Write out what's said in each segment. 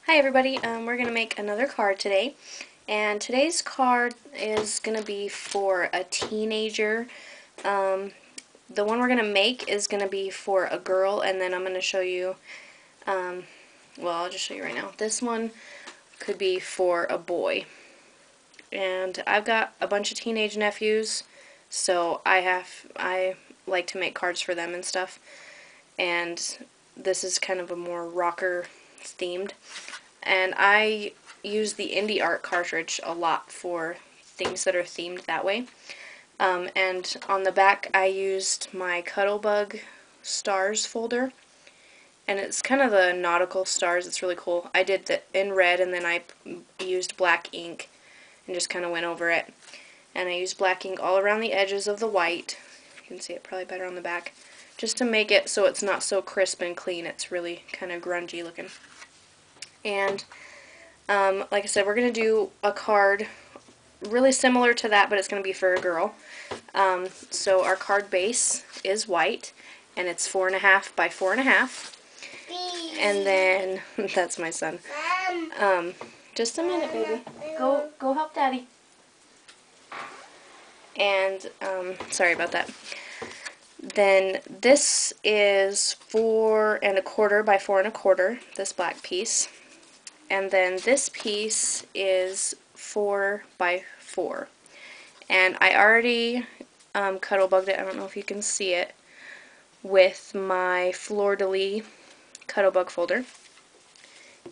Hi everybody, we're going to make another card today, and today's card is going to be for a teenager. The one we're going to make is going to be for a girl, and then I'm going to show you, well, I'll just show you right now. This one could be for a boy, and I've got a bunch of teenage nephews, so I like to make cards for them and stuff, and this is kind of a more rocker themed. And I use the indie art cartridge a lot for things that are themed that way. And on the back I used my Cuttlebug stars folder, and it's kind of the nautical stars. It's really cool. I did that in red, and then I used black ink and just kind of went over it. And I used black ink all around the edges of the white. You can see it probably better on the back, just to make it so it's not so crisp and clean. It's really kind of grungy looking. And like I said, we're going to do a card really similar to that, but it's going to be for a girl. So our card base is white, and it's 4.5 by 4.5. And then, that's my son. Just a minute, baby. Go help Daddy. And, sorry about that. Then this is 4.25 by 4.25, this black piece. And then this piece is 4 by 4. And I already cuddlebugged it, I don't know if you can see it, with my fleur-de-lis Cuttlebug folder.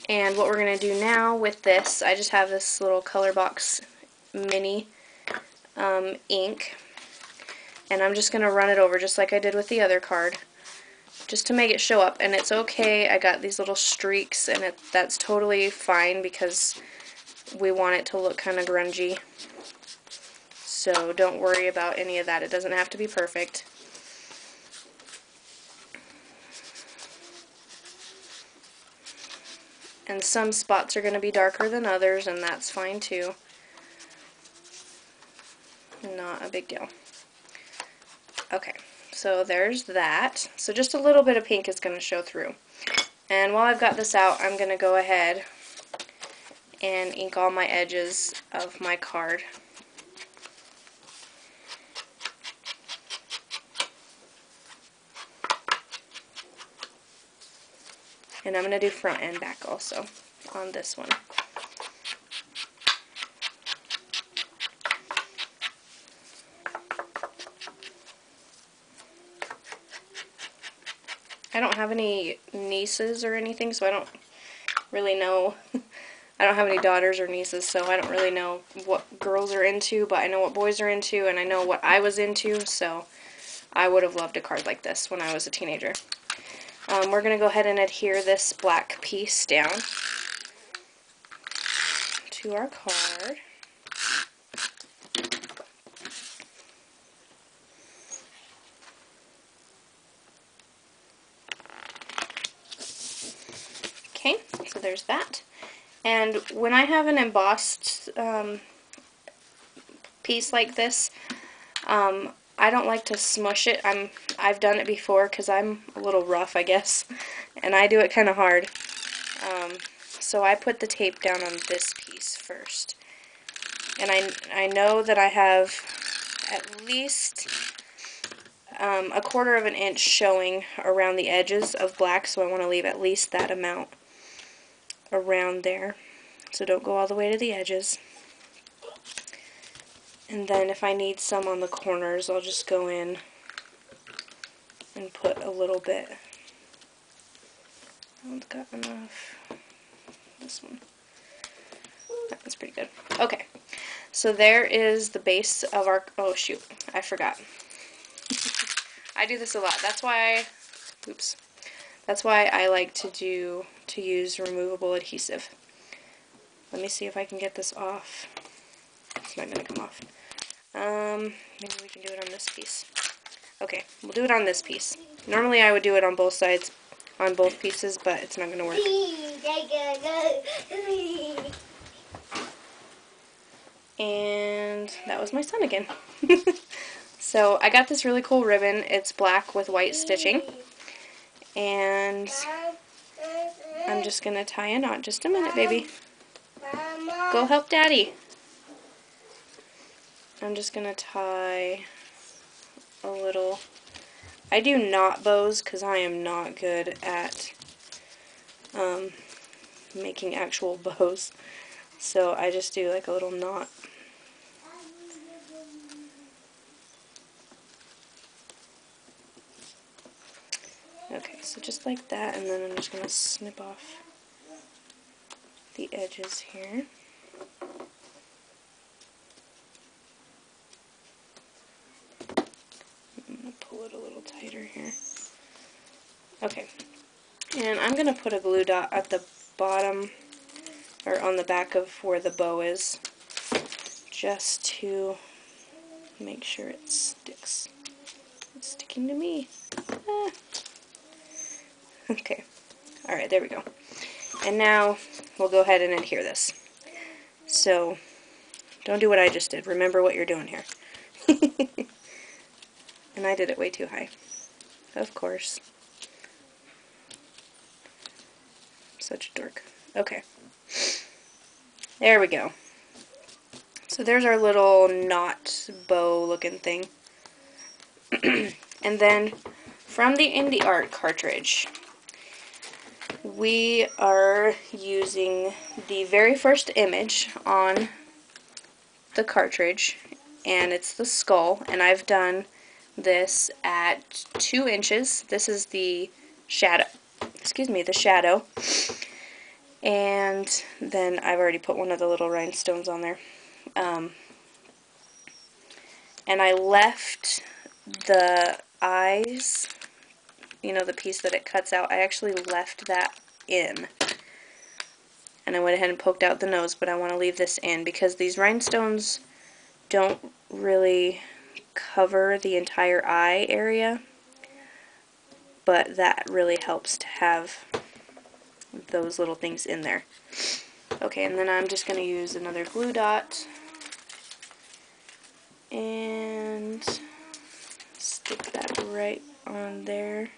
And what we're going to do now with this, I just have this little color box mini ink, and I'm just going to run it over just like I did with the other card, just to make it show up. And it's okay, I got these little streaks, and that's totally fine because we want it to look kind of grungy. So don't worry about any of that. It doesn't have to be perfect. And some spots are going to be darker than others, and that's fine too. Not a big deal. Okay. So there's that. So just a little bit of pink is going to show through. And while I've got this out, I'm going to go ahead and ink all my edges of my card. And I'm going to do front and back also on this one. I don't have any nieces or anything, so I don't really know. I don't have any daughters or nieces, so I don't really know what girls are into, but I know what boys are into, and I know what I was into, so I would have loved a card like this when I was a teenager. We're going to go ahead and adhere this black piece down to our card. Okay, so there's that. And when I have an embossed piece like this, I don't like to smush it. I've done it before because I'm a little rough, I guess, and I do it kind of hard. So I put the tape down on this piece first. And I know that I have at least a 1/4 of an inch showing around the edges of black, so I want to leave at least that amount around there. So don't go all the way to the edges. And then if I need some on the corners, I'll just go in and put a little bit. That one's got enough. This one. That one's pretty good. Okay. So there is the base of our, oh shoot, I forgot. I do this a lot. That's why I like to use removable adhesive. Let me see if I can get this off. It's not going to come off. Maybe we can do it on this piece. Okay, we'll do it on this piece. Normally I would do it on both sides, on both pieces, but it's not going to work. And that was my son again. So I got this really cool ribbon. It's black with white stitching. And I'm just going to tie a knot. Just a minute, baby. Go help Daddy. I'm just going to tie a little. I do knot bows because I am not good at making actual bows. So I just do like a little knot. Okay, so just like that, and then I'm just going to snip off the edges here. I'm going to pull it a little tighter here. Okay, and I'm going to put a glue dot at the bottom, or on the back of where the bow is, just to make sure it sticks. It's sticking to me. Ah. Okay, alright, there we go. And now we'll go ahead and adhere this. So, don't do what I just did. Remember what you're doing here. And I did it way too high. Of course. Such a dork. Okay. There we go. So there's our little knot bow looking thing. And then from the Indie Art cartridge, we are using the very first image on the cartridge, and it's the skull, and I've done this at 2 inches. This is the shadow, the shadow, and then I've already put one of the little rhinestones on there. And I left the eyes, you know, the piece that it cuts out, I actually left that in. And I went ahead and poked out the nose, but I want to leave this in because these rhinestones don't really cover the entire eye area, but that really helps to have those little things in there. Okay, and then I'm just going to use another glue dot and stick that right on there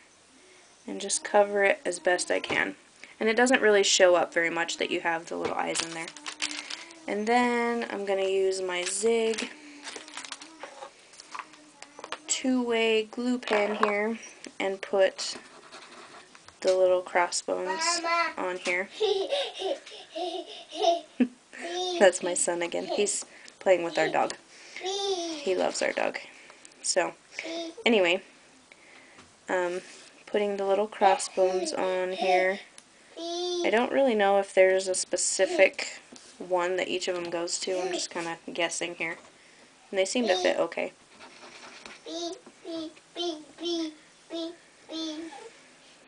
and just cover it as best I can. And it doesn't really show up very much that you have the little eyes in there. And then I'm going to use my Zig 2-way glue pen here and put the little crossbones on here. That's my son again. He's playing with our dog. He loves our dog. So, anyway, putting the little crossbones on here. I don't really know if there's a specific one that each of them goes to. I'm just kind of guessing here. And they seem to fit okay.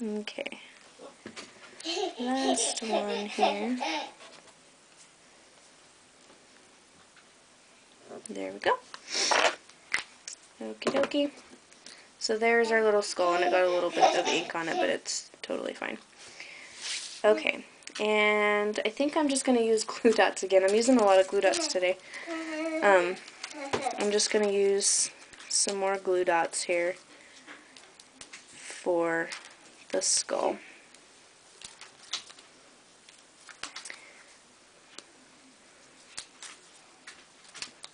Okay. Last one here. There we go. Okie dokie. So there's our little skull, and it got a little bit of ink on it, but it's totally fine. Okay, and I think I'm just going to use glue dots again. I'm using a lot of glue dots today. I'm just going to use some more glue dots here for the skull.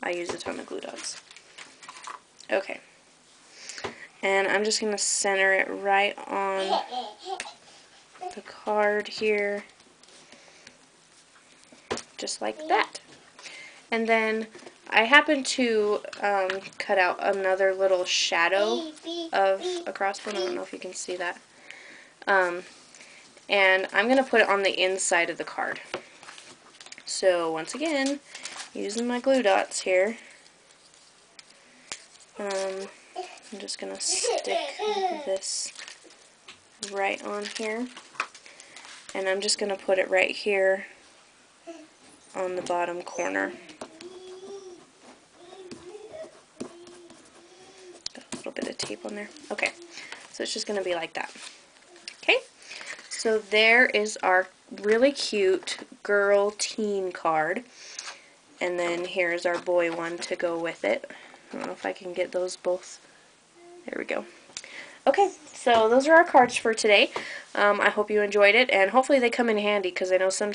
I use a ton of glue dots. Okay. And I'm just going to center it right on the card here. Just like that. And then I happen to cut out another little shadow of a crossbone. I don't know if you can see that. And I'm going to put it on the inside of the card. So once again, using my glue dots here, I'm just going to stick this right on here. And I'm just going to put it right here on the bottom corner. Got a little bit of tape on there. Okay, so it's just going to be like that. Okay, so there is our really cute girl teen card. And then here's our boy one to go with it. I don't know if I can get those both. There we go. Okay, so those are our cards for today. I hope you enjoyed it, and hopefully they come in handy because I know sometimes